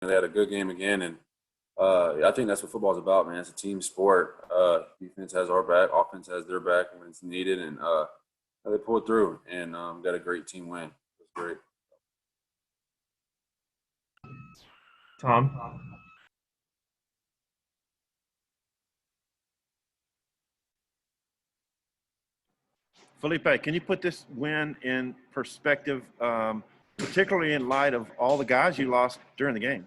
they had a good game again. And I think that's what football is about, man. It's a team sport. Defense has our back, offense has their back when it's needed, and they pulled through and got a great team win. It was great. Tom? Feleipe, can you put this win in perspective, particularly in light of all the guys you lost during the game?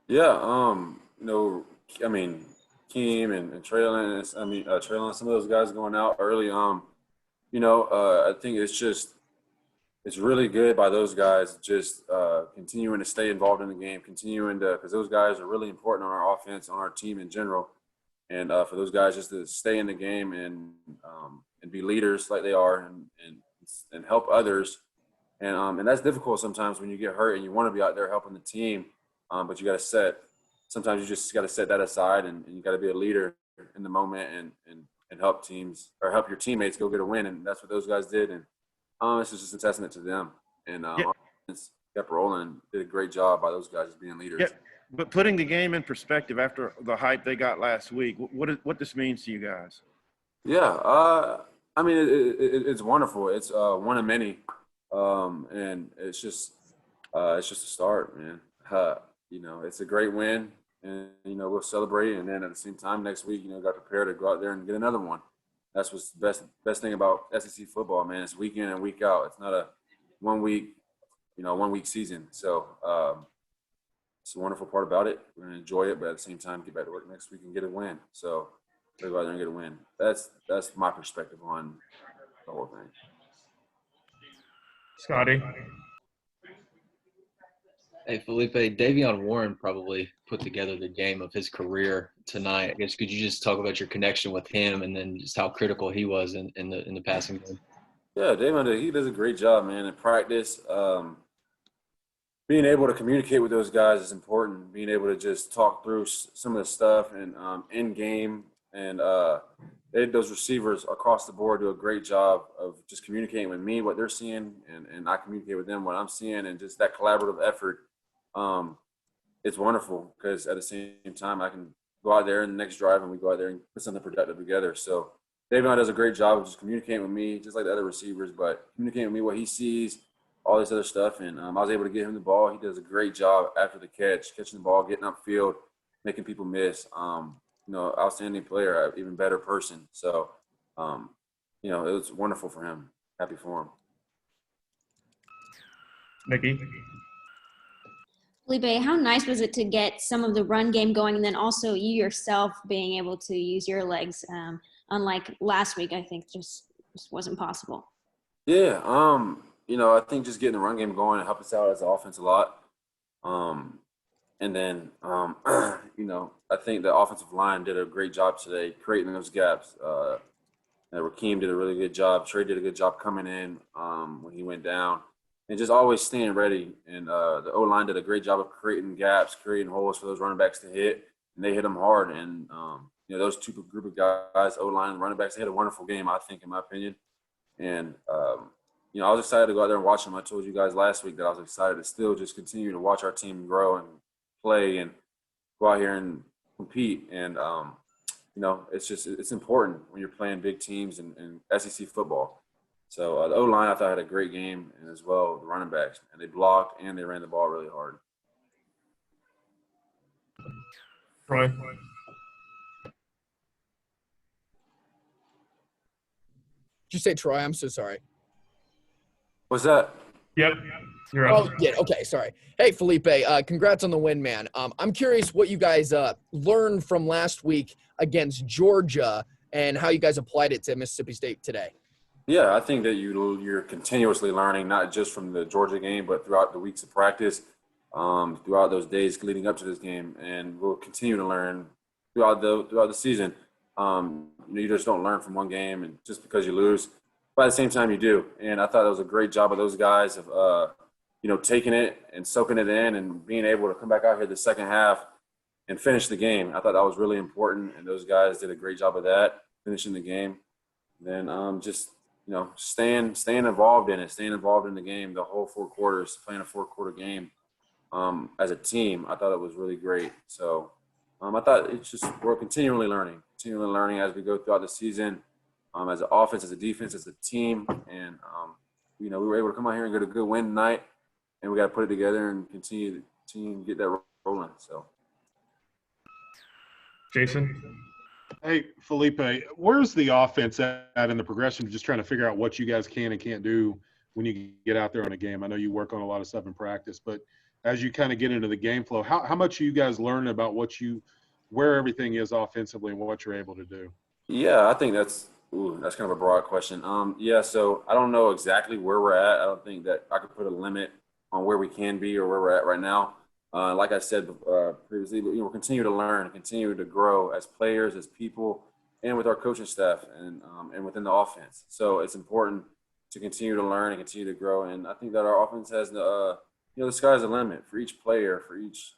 Yeah, I mean, Keem and Traylon, Traylon, some of those guys going out early. I think it's really good by those guys just continuing to stay involved in the game, because those guys are really important on our offense, on our team in general. And for those guys just to stay in the game and be leaders like they are and help others. And that's difficult sometimes when you get hurt and you want to be out there helping the team, but you got to sometimes you just got to set that aside and you got to be a leader in the moment and help teams or help your teammates go get a win. And that's what those guys did. And it's just a testament to them. And kept rolling, did a great job by those guys as being leaders. Yeah. But putting the game in perspective after the hype they got last week, what this means to you guys? Yeah, I mean, it's wonderful. It's one of many, and it's just a start, man. It's a great win, and we'll celebrate. And then at the same time, next week, got prepared to go out there and get another one. That's what's the best thing about SEC football, man. It's week in and week out. It's not a 1 week, 1 week season. So it's a wonderful part about it. We're gonna enjoy it, but at the same time, get back to work next week and get a win. So go out there and get a win. That's my perspective on the whole thing. Scotty? Hey, Felipe, Davion Warren probably put together the game of his career tonight. I guess could you just talk about your connection with him and then just how critical he was in the passing game? Yeah, Davion, he does a great job, man, in practice. Being able to communicate with those guys is important. Being able to just talk through some of the stuff and in game, and those receivers across the board do a great job of just communicating with me what they're seeing, and I communicate with them what I'm seeing, and just that collaborative effort. It's wonderful because at the same time I can go out there in the next drive and we go out there and put something productive together. So Davion does a great job of just communicating with me, just like the other receivers, but communicating with me what he sees, all this other stuff. And I was able to get him the ball. He does a great job after the catching the ball, getting upfield, making people miss. Outstanding player, even better person. So, it was wonderful for him. Happy for him. Nikki? Felipe, how nice was it to get some of the run game going and then also you yourself being able to use your legs, unlike last week, I think just wasn't possible. Yeah, I think just getting the run game going helped us out as an offense a lot. And then, I think the offensive line did a great job today creating those gaps. Rakeem did a really good job. Trey did a good job coming in when he went down. And just always staying ready. And the O-line did a great job of creating gaps, creating holes for those running backs to hit, and they hit them hard. And, those two group of guys, O-line and running backs, they had a wonderful game, I think, in my opinion. And, I was excited to go out there and watch them. I told you guys last week that I was excited to still just continue to watch our team grow and play and go out here and compete. And, it's important when you're playing big teams in SEC football. So the O-line, I thought, had a great game, and as well the running backs. And they blocked and they ran the ball really hard. Troy? Did you say Troy? I'm so sorry. What's that? Yep. You're up. Oh, yeah. Okay. Sorry. Hey, Felipe, congrats on the win, man. I'm curious what you guys learned from last week against Georgia and how you guys applied it to Mississippi State today. Yeah, I think that you're continuously learning, not just from the Georgia game, but throughout the weeks of practice, throughout those days leading up to this game, and we'll continue to learn throughout the season. You just don't learn from one game, and just because you lose, but at the same time you do. And I thought that was a great job of those guys of taking it and soaking it in and being able to come back out here the second half and finish the game. I thought that was really important, and those guys did a great job of that, finishing the game. And then staying involved in it, staying involved in the game the whole 4 quarters, playing a 4-quarter game. as a team, I thought it was really great. So I thought we're continually learning as we go throughout the season, as an offense, as a defense, as a team. And, we were able to come out here and get a good win tonight, and we got to put it together and continue to get that rolling. So, Jason. Hey, Felipe, where's the offense at in the progression of just trying to figure out what you guys can and can't do when you get out there on a game? I know you work on a lot of stuff in practice, but as you kind of get into the game flow, how much are you guys learning about where everything is offensively and what you're able to do? yeah, I think that's kind of a broad question. Yeah, so I don't know exactly where we're at. I don't think that I could put a limit on where we can be or where we're at right now. Like I said previously, we'll continue to learn, continue to grow as players, as people, and with our coaching staff and within the offense. So it's important to continue to learn and continue to grow. And I think that our offense has the sky's the limit for each player, for each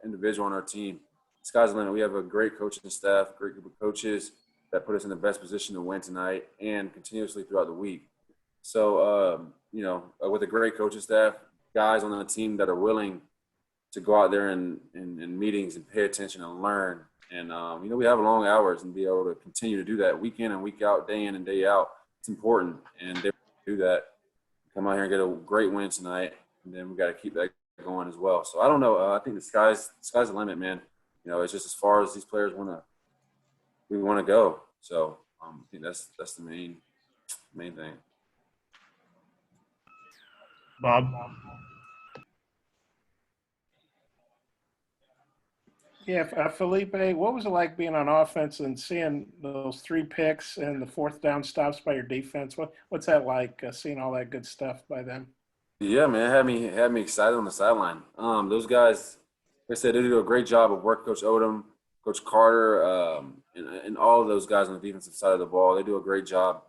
individual on our team. The sky's the limit. We have a great coaching staff, great group of coaches that put us in the best position to win tonight and continuously throughout the week. So, with a great coaching staff, guys on the team that are willing to go out there in meetings and pay attention and learn. And, we have long hours and be able to continue to do that week in and week out, day in and day out. It's important. And they do that. Come out here and get a great win tonight. And then we got to keep that going as well. So I don't know. I think the sky's the limit, man. It's just as far as these players we want to go. So I think that's the main thing. Bob. Yeah, Felipe, what was it like being on offense and seeing those 3 picks and the 4th down stops by your defense? What's that like, seeing all that good stuff by them? Yeah, man, it had me excited on the sideline. Those guys, like I said, they do a great job of work. Coach Odom, Coach Carter, and all of those guys on the defensive side of the ball, they do a great job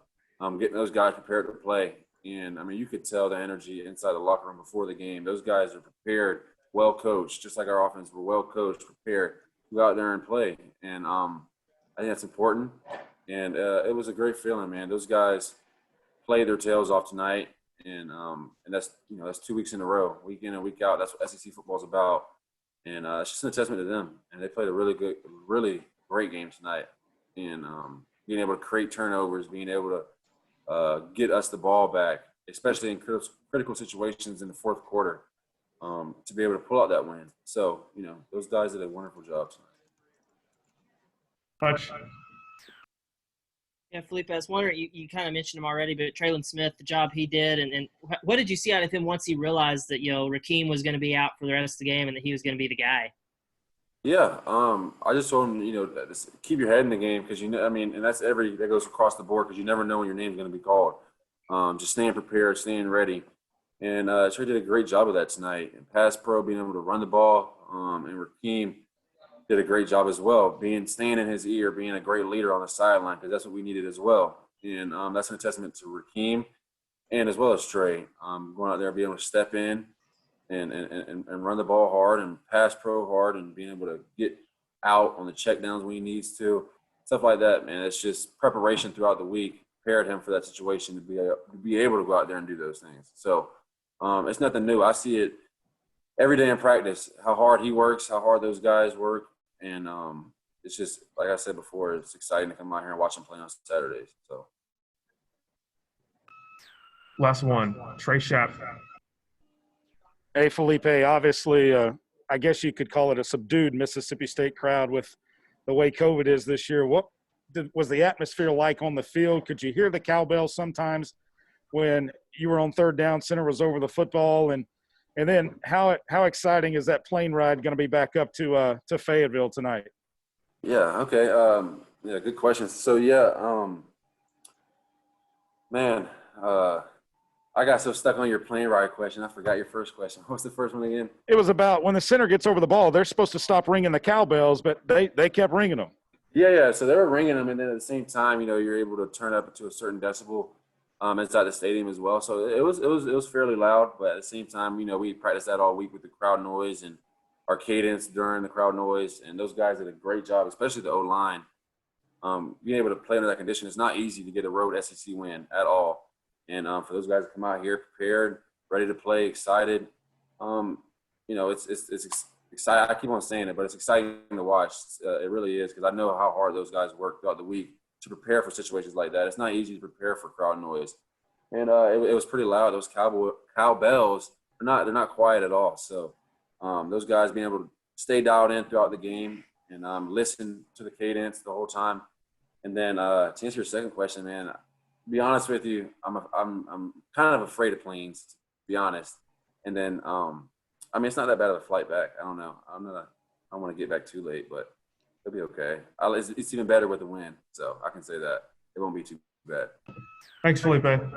getting those guys prepared to play. And, I mean, you could tell the energy inside the locker room before the game. Those guys are prepared, well coached, just like our offense. We're well coached, prepared to go out there and play. And I think that's important. And it was a great feeling, man. Those guys played their tails off tonight. And that's 2 weeks in a row, week in and week out. That's what SEC football is about. And it's just a testament to them. And they played a really great game tonight. And being able to create turnovers, being able to get us the ball back, especially in critical situations in the 4th quarter, to be able to pull out that win. So, those guys did a wonderful job tonight. Hutch. Yeah, Felipe, I was wondering, you kind of mentioned him already, but Traylon Smith, the job he did, and what did you see out of him once he realized that, Rakeem was going to be out for the rest of the game and that he was going to be the guy? Yeah, I just told him, keep your head in the game because, and that goes across the board because you never know when your name's going to be called. Just staying prepared, staying ready. And Trey did a great job of that tonight. And pass pro, being able to run the ball, and Rakeem did a great job as well, staying in his ear, being a great leader on the sideline because that's what we needed as well. And that's a testament to Rakeem and as well as Trey, going out there, being able to step in and run the ball hard and pass pro hard and being able to get out on the checkdowns when he needs to, stuff like that, man. It's just preparation throughout the week prepared him for that situation to be able to go out there and do those things. So it's nothing new. I see it every day in practice, how hard he works, how hard those guys work. And it's just, like I said before, it's exciting to come out here and watch him play on Saturdays. So, Last one, Trey Schapp. Hey, Felipe, obviously, I guess you could call it a subdued Mississippi State crowd with the way COVID is this year. What was the atmosphere like on the field? Could you hear the cowbells sometimes when you were on 3rd down, center was over the football? And then how exciting is that plane ride going to be back up to Fayetteville tonight? Yeah, okay. Yeah, good question. So, I got so stuck on your plane ride question. I forgot your first question. What's the first one again? It was about when the center gets over the ball, they're supposed to stop ringing the cowbells, but they kept ringing them. Yeah. So they were ringing them, and then at the same time, you're able to turn up to a certain decibel inside the stadium as well. So it was fairly loud, but at the same time, we practiced that all week with the crowd noise and our cadence during the crowd noise, and those guys did a great job, especially the O-line. Being able to play under that condition, it's not easy to get a road SEC win at all. And for those guys to come out here prepared, ready to play, excited, it's exciting. I keep on saying it, but it's exciting to watch. It really is, because I know how hard those guys work throughout the week to prepare for situations like that. It's not easy to prepare for crowd noise, and it was pretty loud. Those cowbells, they're not quiet at all. So those guys being able to stay dialed in throughout the game and listen to the cadence the whole time. And then to answer your second question, man, to be honest with you, I'm kind of afraid of planes, to be honest. And then I mean, it's not that bad of a flight back. I don't know. I don't want to get back too late, but it'll be okay. It's even better with the wind, so I can say that it won't be too bad. Thanks, Feleipe.